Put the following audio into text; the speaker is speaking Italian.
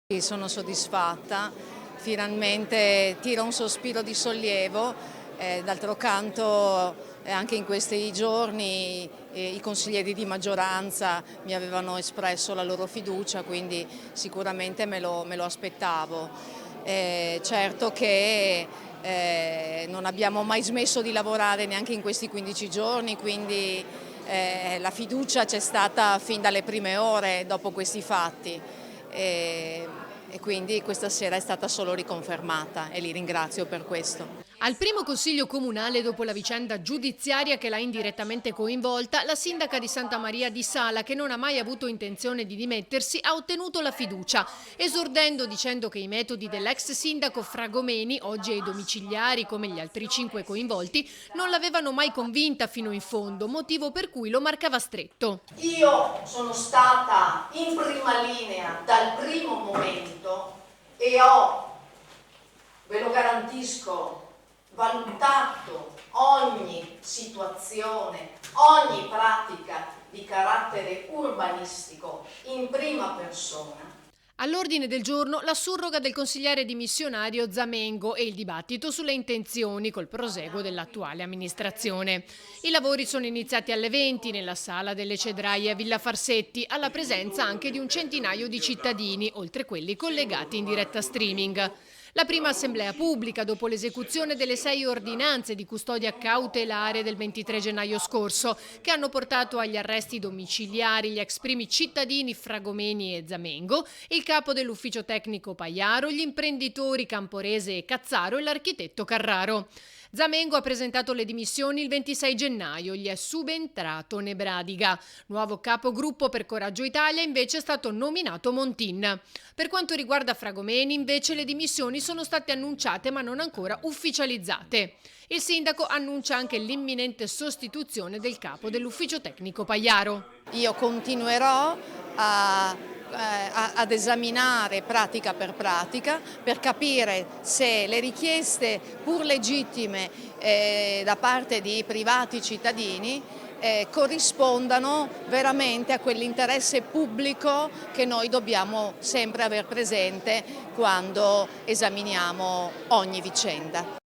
Sì, sono soddisfatta, finalmente tiro un sospiro di sollievo, d'altro canto anche in questi giorni i consiglieri di maggioranza mi avevano espresso la loro fiducia, quindi sicuramente me lo aspettavo. Certo che non abbiamo mai smesso di lavorare neanche in questi 15 giorni, quindi la fiducia c'è stata fin dalle prime ore dopo questi fatti. E quindi questa sera è stata solo riconfermata e li ringrazio per questo. Al primo consiglio comunale dopo la vicenda giudiziaria che l'ha indirettamente coinvolta, la sindaca di Santa Maria di Sala, che non ha mai avuto intenzione di dimettersi, ha ottenuto la fiducia, esordendo dicendo che i metodi dell'ex sindaco Fragomeni, oggi ai domiciliari come gli altri 5 coinvolti, non l'avevano mai convinta fino in fondo, motivo per cui lo marcava stretto. Io sono stata in prima linea dal primo momento e ho, ve lo garantisco, valutato ogni situazione, ogni pratica di carattere urbanistico in prima persona. All'ordine del giorno la surroga del consigliere dimissionario Zamengo e il dibattito sulle intenzioni col proseguo dell'attuale amministrazione. I lavori sono iniziati alle 20 nella sala delle Cedraie a Villa Farsetti, alla presenza anche di un centinaio di cittadini, oltre quelli collegati in diretta streaming. La prima assemblea pubblica dopo l'esecuzione delle 6 ordinanze di custodia cautelare del 23 gennaio scorso, che hanno portato agli arresti domiciliari gli ex primi cittadini Fragomeni e Zamengo, il capo dell'ufficio tecnico Paiaro, gli imprenditori Camporese e Cazzaro e l'architetto Carraro. Zamengo ha presentato le dimissioni il 26 gennaio, gli è subentrato Nebradiga. Nuovo capogruppo per Coraggio Italia invece è stato nominato Montin. Per quanto riguarda Fragomeni invece le dimissioni sono state annunciate ma non ancora ufficializzate. Il sindaco annuncia anche l'imminente sostituzione del capo dell'ufficio tecnico Paiaro. Io continuerò ad esaminare pratica per capire se le richieste pur legittime da parte di privati cittadini corrispondano veramente a quell'interesse pubblico che noi dobbiamo sempre aver presente quando esaminiamo ogni vicenda.